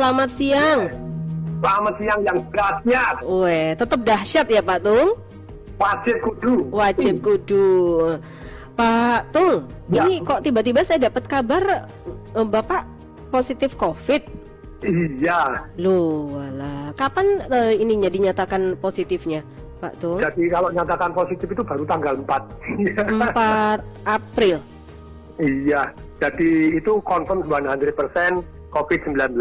selamat siang. Selamat siang yang dahsyat. Weh, tetap dahsyat ya Pak Tung? Wajib kudu. Wajib kudu. Pak Tung, Ya. ini kok tiba-tiba saya dapat kabar Bapak positif COVID? Iya. Loh, walah. Kapan ininya dinyatakan positifnya, Pak Tung? Jadi kalau nyatakan positif itu baru tanggal 4. 4 April. Iya. Jadi itu confirm 100% COVID-19.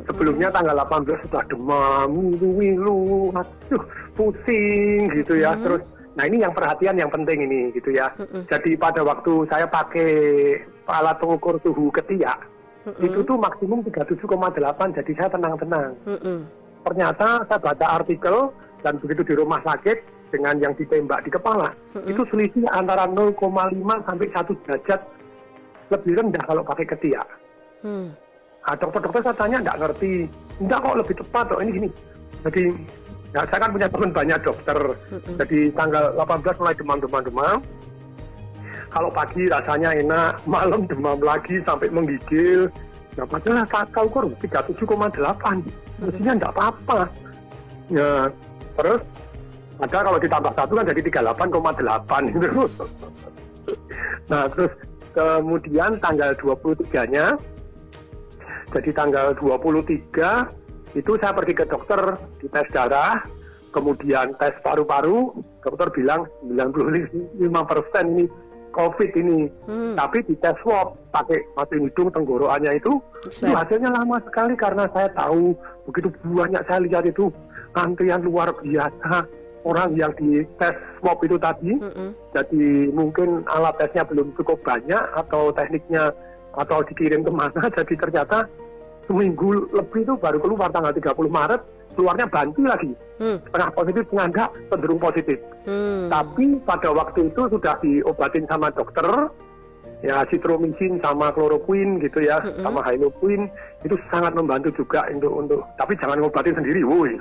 Sebelumnya tanggal 18 sudah demam, ngilu, aduh, pusing gitu ya. Terus, nah ini yang perhatian yang penting ini gitu ya. Jadi pada waktu saya pakai alat pengukur suhu ketiak, itu tuh maksimum 37,8, jadi saya tenang-tenang. Ternyata saya baca artikel dan begitu di rumah sakit dengan yang ditembak di kepala, itu selisih antara 0,5 sampai 1 derajat lebih rendah kalau pakai ketiak. Nah, dokter-dokter saya tanya nggak ngerti, enggak kok lebih cepat kok ini gini. Jadi, nah, saya kan punya teman banyak dokter. Jadi tanggal 18 mulai demam. Kalau pagi rasanya enak, malam demam lagi sampai menggigil. Nah, padahal saya ukur 37,8, mestinya nggak apa-apa. Ya, terus ada kalau ditambah 1 kan jadi 38,8 gitu. Nah, terus kemudian tanggal 23-nya, jadi tanggal 23 itu saya pergi ke dokter, dites darah, kemudian tes paru-paru, dokter bilang 95% ini COVID ini. Tapi di tes swab pakai masukin hidung tenggorokannya itu hasilnya lama sekali karena saya tahu begitu banyak saya lihat itu antrian luar biasa orang yang di tes swab itu tadi. Jadi mungkin alat tesnya belum cukup banyak atau tekniknya atau dikirim kemana, jadi ternyata seminggu lebih itu baru keluar tanggal 30 Maret, keluarnya banti lagi. Setengah positif, setengah enggak, cenderung positif. Tapi pada waktu itu sudah diobatin sama dokter, ya citromycin sama chloroquine gitu ya, sama hydroquine, itu sangat membantu juga untuk tapi jangan ngobatin sendiri, woi.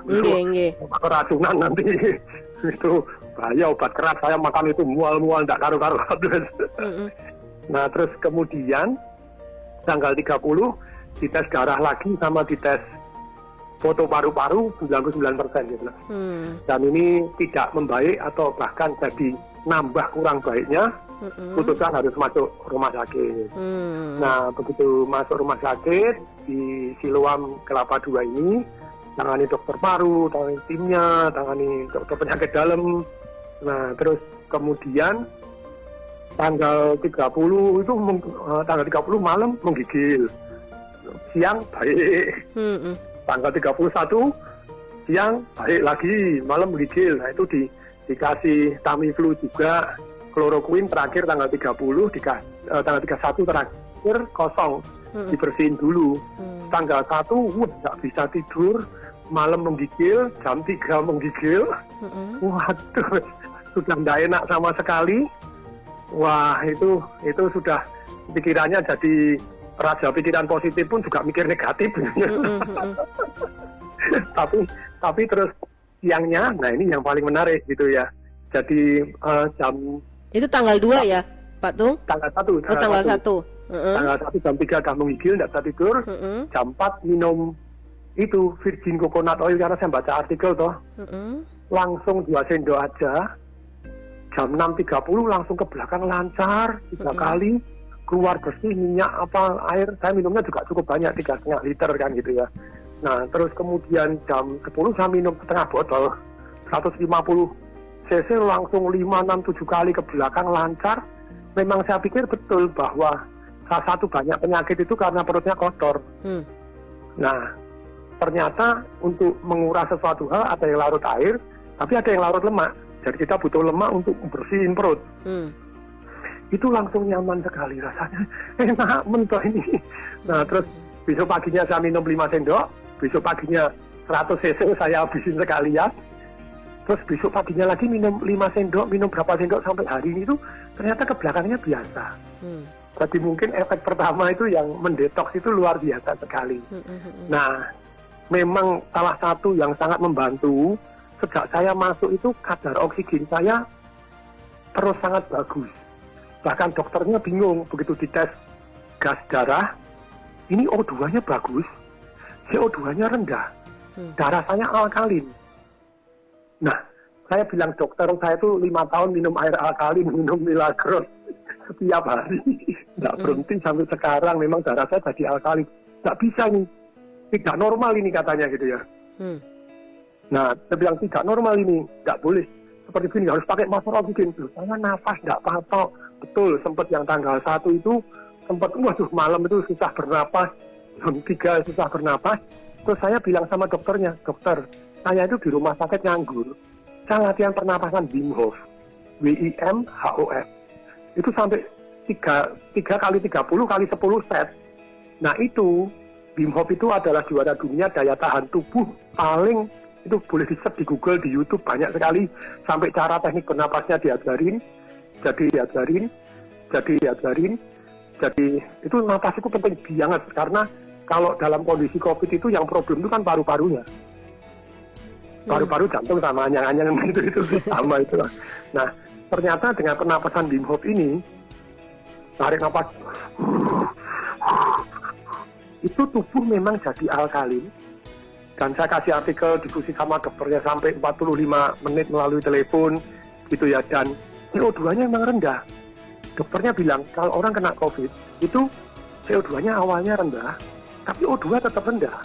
Keracunan nanti. Itu bahaya obat keras, saya makan itu mual-mual, enggak karu-karu. Nah, terus kemudian tanggal 30 dites darah lagi sama dites foto paru-paru 99% gitu. Dan ini tidak membaik atau bahkan jadi nambah kurang baiknya, putuskan harus masuk rumah sakit. Nah, begitu masuk rumah sakit di Siloam Kelapa II ini, tangani dokter paru, tangani timnya, tangani dokter penyakit dalam. Nah, terus kemudian tanggal 30 itu tanggal 30 malam menggigil. Siang baik. Tanggal 31 siang baik lagi, malam menggigil. Nah, itu dikasih Tamiflu juga, chloroquine terakhir tanggal 30, tanggal 31 terakhir kosong, dibersihin dulu. Tanggal 1 nggak bisa tidur, malam menggigil, jam 3 menggigil. Waduh, sudah nggak enak sama sekali. Wah, itu sudah pikirannya jadi raja pikiran positif pun juga mikir negatif. tapi terus siangnya, nah ini yang paling menarik gitu ya. Jadi jam itu tanggal 2 ya, Pak Tung? Tanggal 1. Tanggal 1. Tanggal 1 jam 3 udah menggigil, nggak bisa tidur. Jam 4 minum itu virgin coconut oil karena saya baca artikel toh. Langsung 2 sendok aja. Jam 6.30 langsung ke belakang lancar 3 kali. Keluar bersih, minyak apa air, saya minumnya juga cukup banyak, 3,5 liter kan gitu ya. Nah, terus kemudian jam 10 saya minum setengah botol 150 cc, langsung 5, 6, 7 kali ke belakang lancar. Memang saya pikir betul bahwa salah satu banyak penyakit itu karena perutnya kotor. Nah, ternyata untuk menguras sesuatu hal ada yang larut air, tapi ada yang larut lemak. Jadi kita butuh lemak untuk bersihin perut. Itu langsung nyaman sekali rasanya, enak mentok ini. Nah, terus besok paginya saya minum 5 sendok, besok paginya 100 cc saya habisin sekalian, terus besok paginya lagi minum 5 sendok, minum berapa sendok sampai hari ini itu ternyata ke belakangnya biasa. Jadi mungkin efek pertama itu yang mendetoks itu luar biasa sekali. Nah, memang salah satu yang sangat membantu, sejak saya masuk itu kadar oksigen saya terus sangat bagus. Bahkan dokternya bingung begitu dites gas darah, ini O2-nya bagus. CO2-nya rendah, darah saya alkalin. Nah, saya bilang dokter, saya tuh 5 tahun minum air alkalin, minum Milagros setiap hari, nggak berhenti sampai sekarang. Memang darah saya jadi alkalin, nggak bisa nih, tidak normal ini katanya gitu ya. Nah, saya bilang tidak normal ini, nggak boleh seperti ini, harus pakai masker oksigen. Saya nafas nggak apa-apa, betul. Sempat yang tanggal 1 itu sempat, waduh, malam itu susah bernapas, jam 3 susah bernapas. Terus saya bilang sama dokternya, dokter, saya itu di rumah sakit nganggur, saya latihan pernapasan Wim Hof, WIMHOF, itu sampai 3 kali 30 kali 10 set. Nah itu, Wim Hof itu adalah juara dunia daya tahan tubuh paling, itu boleh di-search di Google, di YouTube, banyak sekali, sampai cara teknik bernapasnya diajarin, jadi itu napas itu penting banget, karena kalau dalam kondisi COVID itu yang problem itu kan paru-parunya. Paru-paru, jantung sama anyang-anyang itu sama itu. Nah, ternyata dengan pernapasan Wim Hof ini, tarik napas, itu tubuh memang jadi alkalin. Dan saya kasih artikel, diskusi sama dokternya sampai 45 menit melalui telepon gitu ya, dan CO2-nya memang rendah. Dokternya bilang kalau orang kena COVID itu CO2-nya awalnya rendah, tapi O2 tetap rendah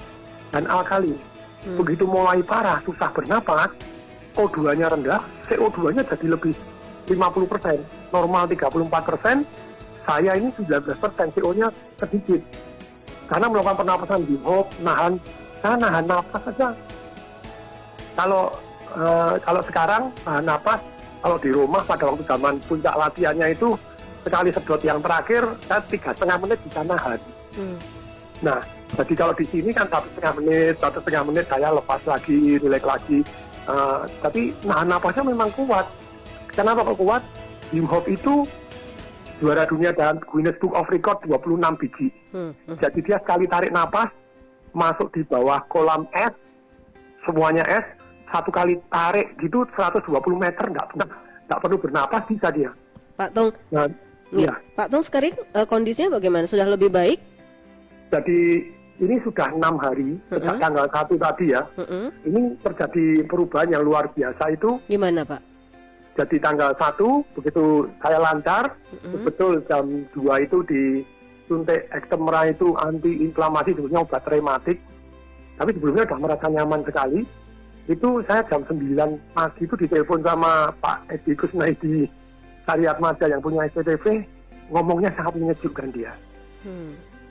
dan alkali. Begitu mulai parah, susah bernapas, O2-nya rendah, CO2-nya jadi lebih 50%, normal 34%, saya ini 19%, CO-nya sedikit. Karena melakukan pernapasan Wim Hof, saya nahan nafas saja. Kalau sekarang nahan nafas, kalau di rumah pada waktu zaman puncak latihannya itu, sekali sedot yang terakhir, saya 3,5 menit bisa nahan. Nah, jadi kalau di sini kan 1,5 menit saya lepas lagi, relax lagi. Tapi nahan napasnya memang kuat. Kenapa kok kuat? Wim Hof itu juara dunia dalam Guinness Book of Record 26 biji. Jadi dia sekali tarik napas, masuk di bawah kolam es, semuanya es, satu kali tarik gitu 120 meter, nggak perlu bernapas, bisa dia. Pak Tung, nah, ya. Pak Tung sekarang kondisinya bagaimana? Sudah lebih baik? Jadi ini sudah 6 hari sejak tanggal 1 tadi ya. Ini terjadi perubahan yang luar biasa itu. Gimana Pak? Jadi tanggal 1 begitu saya lancar, betul jam 2 itu disuntik Actemra itu anti-inflamasi, sebetulnya obat rematik. Tapi sebelumnya sudah merasa nyaman sekali. Itu saya jam 9 pagi itu ditelepon sama Pak Edi Kusnaidi Syariat Madya yang punya SPTV, ngomongnya sangat menyejukkan dia.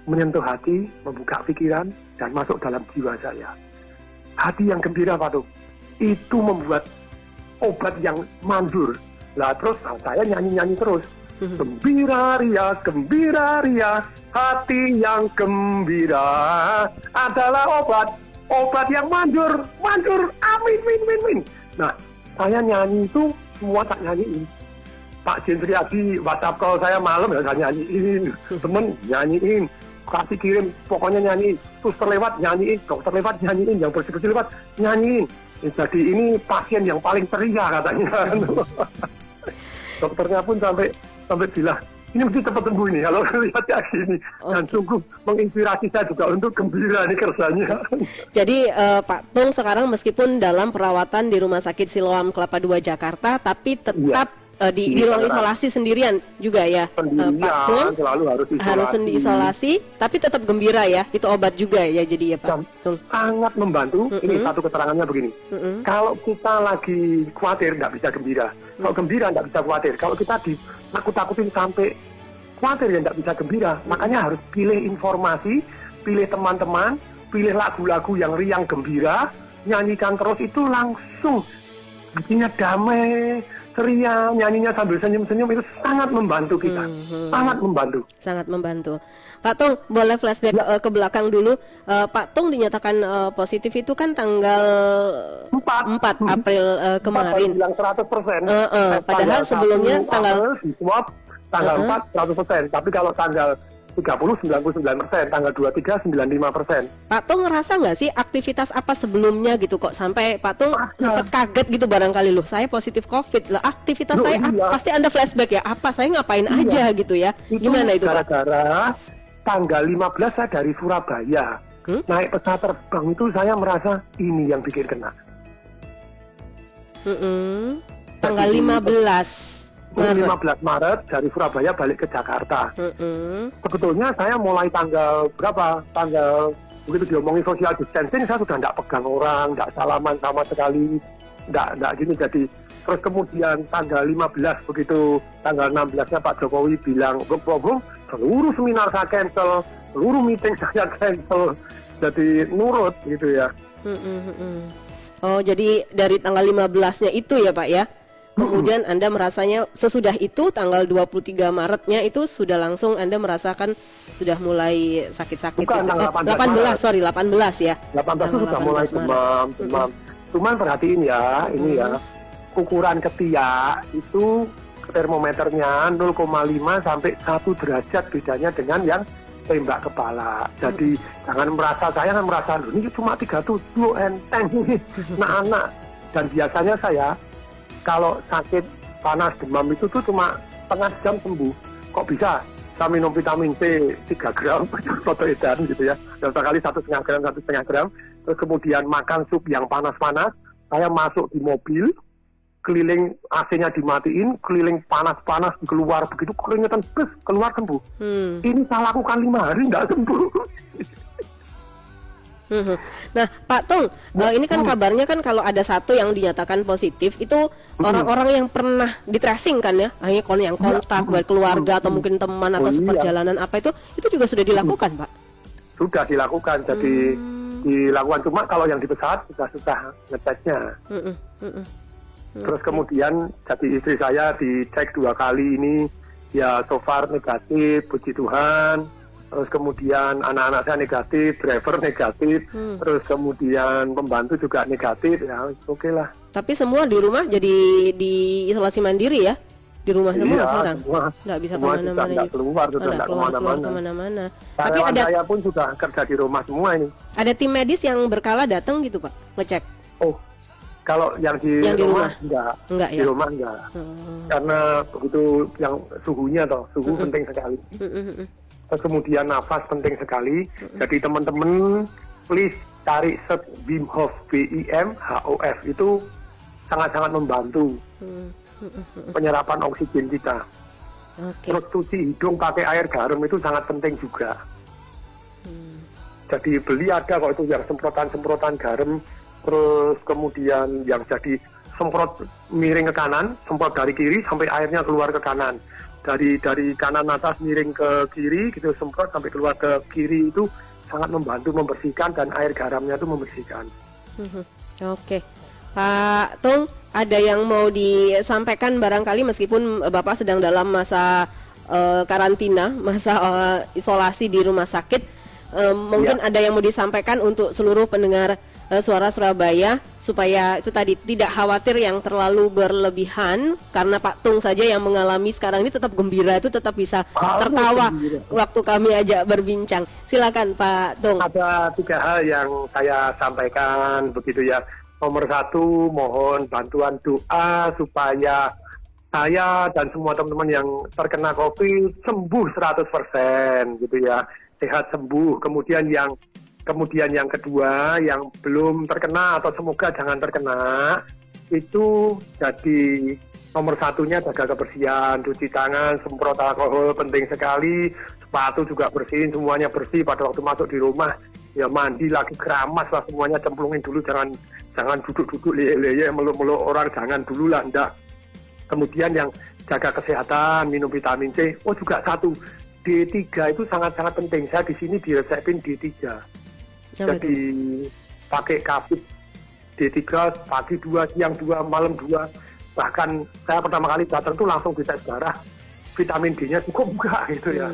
Menyentuh hati, membuka pikiran, dan masuk dalam jiwa saya. Hati yang gembira, Pak Tung, itu membuat obat yang manjur. Lah terus saya nyanyi-nyanyi terus. Gembira ria, hati yang gembira adalah obat yang manjur, amin. Nah, saya nyanyi itu, semua tak nyanyiin. Pak Jendri Adi WhatsApp call saya malam ya, saya nyanyiin, temen nyanyiin, kasih kirim, pokoknya nyanyi, suster lewat nyanyiin, dokter lewat nyanyiin, yang bersih-bersih lewat nyanyiin. Jadi ini pasien yang paling ceria katanya. Dokternya pun sampai bilang, ini mesti cepat sembuh ini kalau lihat kayak gini. Dan sungguh menginspirasi saya juga untuk gembira nih kerjanya. Jadi Pak Tung sekarang meskipun dalam perawatan di Rumah Sakit Siloam Kelapa II Jakarta, tapi tetap di ruang isolasi sendirian juga ya, Pak Tung? Selalu harus isolasi, tapi tetap gembira ya, itu obat juga ya jadi ya Pak Tung? Sangat membantu. Ini satu keterangannya begini, kalau kita lagi khawatir nggak bisa gembira, kalau gembira nggak bisa khawatir, kalau kita ditakut-takutin sampai khawatir ya nggak bisa gembira. Makanya harus pilih informasi, pilih teman-teman, pilih lagu-lagu yang riang gembira, nyanyikan terus, itu langsung hatinya damai, ceria, nyanyinya sambil senyum-senyum, itu sangat membantu kita. Sangat membantu. Pak Tung, boleh flashback ke belakang dulu. Pak Tung dinyatakan positif itu kan tanggal 4 April kemarin. Bilang 100%. Padahal sebelumnya tanggal 4 100%. Tapi kalau tanggal 30 99%, tanggal 23 95%. Pak Tung ngerasa nggak sih aktivitas apa sebelumnya gitu kok sampai Pak Tung sempat kaget gitu barangkali, loh saya positif COVID lah, aktivitas saya pasti Anda flashback ya, apa saya ngapain aja gitu ya. Gimana itu Pak? Gara-gara tanggal 15 saya dari Surabaya naik pesawat terbang itu saya merasa ini yang bikin kena. Tanggal 15 15 Maret dari Surabaya balik ke Jakarta. Sebetulnya saya mulai tanggal berapa? Begitu diomongin social distancing, saya sudah tidak pegang orang, tidak salaman sama sekali, tidak gini. Jadi terus kemudian tanggal 15 begitu tanggal 16-nya Pak Jokowi bilang problem, seluruh seminar saya cancel, seluruh meeting saya cancel. Jadi nurut gitu ya. Oh, jadi dari tanggal 15-nya itu ya Pak ya. Kemudian Anda merasanya sesudah itu tanggal 23 Maretnya itu sudah langsung Anda merasakan sudah mulai sakit-sakit. Bukan, gitu. 18 ya. 18 itu sudah mulai demam. Cuman perhatiin ya, ini ya, ukuran ketiak itu termometernya 0,5 sampai 1 derajat bedanya dengan yang tembak kepala. Jadi jangan merasa, saya kan merasa loh ini cuma 37 enteng ini anak-anak. Dan biasanya saya kalau sakit panas demam itu tuh cuma setengah jam sembuh. Kok bisa? Saya minum vitamin C 3 gram foto edan gitu ya. Dan sekali 1,5 gram. Terus kemudian makan sup yang panas-panas. Saya masuk di mobil, keliling AC-nya dimatiin, keliling panas-panas keluar begitu keringetan bes keluar sembuh. Ini saya lakukan 5 hari nggak sembuh. Nah, Pak Tung, ini kan kabarnya kan kalau ada satu yang dinyatakan positif itu orang-orang yang pernah di tracing kan ya, hanya yang kontak buat keluarga atau mungkin teman atau seperjalanan apa itu juga sudah dilakukan, Pak? Sudah dilakukan, jadi dilakukan, cuma kalau yang di pesawat sudah susah ngeceknya. Terus kemudian jadi istri saya dicek 2 kali ini, ya so far negatif, puji Tuhan. Terus kemudian anak-anak saya negatif, driver negatif, terus kemudian pembantu juga negatif, ya oke lah. Tapi semua di rumah jadi di isolasi mandiri ya? Di rumah semua sekarang? Nggak bisa kemana-mana. Nggak keluar, sudah nggak kemana-mana. Tapi saya pun sudah kerja di rumah semua ini. Ada tim medis yang berkala datang gitu Pak, ngecek? Oh, kalau yang di rumah enggak ya? Di rumah enggak. Karena begitu yang suhunya suhu penting sekali. Terus kemudian nafas penting sekali. Jadi teman-teman please cari set Wim Hof, WIM-HOF itu sangat-sangat membantu penyerapan oksigen kita. Terus cuci hidung pakai air garam itu sangat penting juga. Jadi beli ada kok itu yang semprotan garam. Terus kemudian yang jadi semprot miring ke kanan, semprot dari kiri sampai airnya keluar ke kanan. Dari kanan atas miring ke kiri gitu, semprot sampai keluar ke kiri, itu sangat membantu membersihkan dan air garamnya itu membersihkan. Oke. Pak Tung, ada yang mau disampaikan barangkali meskipun Bapak sedang dalam masa karantina, masa isolasi di rumah sakit, mungkin ada yang mau disampaikan untuk seluruh pendengar Suara Surabaya supaya itu tadi tidak khawatir yang terlalu berlebihan, karena Pak Tung saja yang mengalami sekarang ini tetap gembira, itu tetap bisa tertawa waktu kami ajak berbincang. Silakan Pak Tung. Ada 3 hal yang saya sampaikan begitu ya. Nomor 1, mohon bantuan doa supaya saya dan semua teman-teman yang terkena COVID sembuh 100% gitu ya, sehat sembuh. Kemudian yang kedua, yang belum terkena atau semoga jangan terkena, itu jadi nomor 1-nya jaga kebersihan, cuci tangan, semprot alkohol penting sekali, sepatu juga bersihin, semuanya bersih pada waktu masuk di rumah, ya mandi lagi keramas lah semuanya, cemplungin dulu, jangan duduk-duduk leye-leye meluk-meluk orang, jangan dulu lah, enggak. Kemudian yang jaga kesehatan, minum vitamin C, juga 1, D3 itu sangat-sangat penting. Saya di sini diresepin D3. Jadi pakai kapit D3 pagi 2, siang 2, malam 2. Bahkan saya pertama kali datang tuh langsung dites darah, vitamin D-nya cukup enggak gitu ya.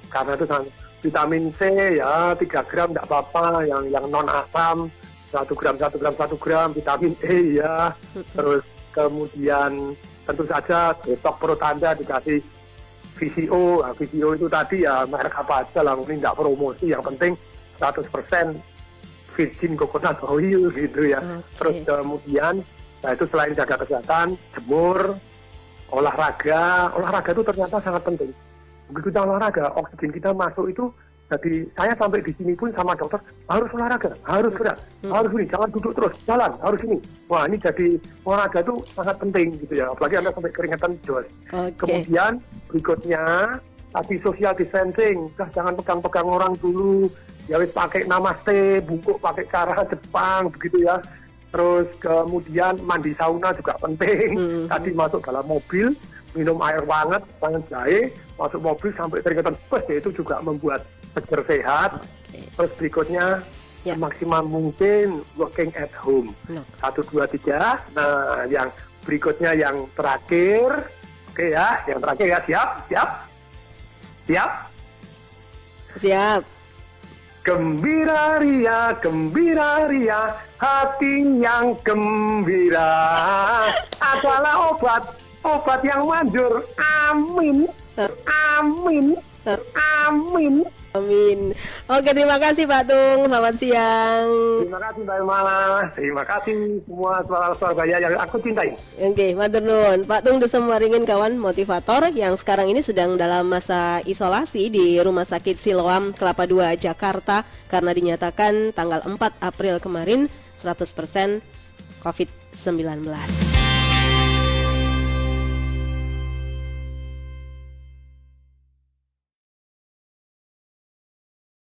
Karena itu vitamin C ya 3 gram enggak apa-apa, yang non asam 1 gram, vitamin E ya. Terus kemudian tentu saja besok perut Anda dikasih VCO. VCO itu tadi ya merek apa aja lah, mungkin enggak promosi, yang penting 100% virgin coconut oil gitu ya. Terus kemudian, itu selain jaga kesehatan, jemur, olahraga itu ternyata sangat penting. Begitu kita olahraga, oksigen kita masuk itu Jadi saya sampai di sini pun sama dokter harus olahraga, harus gerak, harus ini, jangan duduk terus, jalan, harus ini. Wah ini jadi olahraga itu sangat penting gitu ya, apalagi Anda sampai keringetan jos. Kemudian berikutnya tadi social distancing, jangan pegang-pegang orang dulu, ya wis pakai namaste, bungkuk pakai cara Jepang begitu ya. Terus kemudian mandi sauna juga penting. Tadi masuk dalam mobil minum air hangat, tangan jahe, masuk mobil sampai keringetan, itu juga membuat seger sehat. Terus berikutnya maksimal mungkin working at home. 1, 2, 3. Nah, yang berikutnya yang terakhir, oke ya, yang terakhir ya, siap. Gembira ria, hati yang gembira adalah obat yang manjur. Amin. Amin. Oke, terima kasih Pak Tung. Selamat siang. Terima kasih Mbak Mala. Terima kasih semua Surabaya yang aku cintai. Oke, matur nuwun. Pak Tung Desemaringin kawan motivator yang sekarang ini sedang dalam masa isolasi di Rumah Sakit Siloam Kelapa II Jakarta karena dinyatakan tanggal 4 April kemarin 100% COVID-19.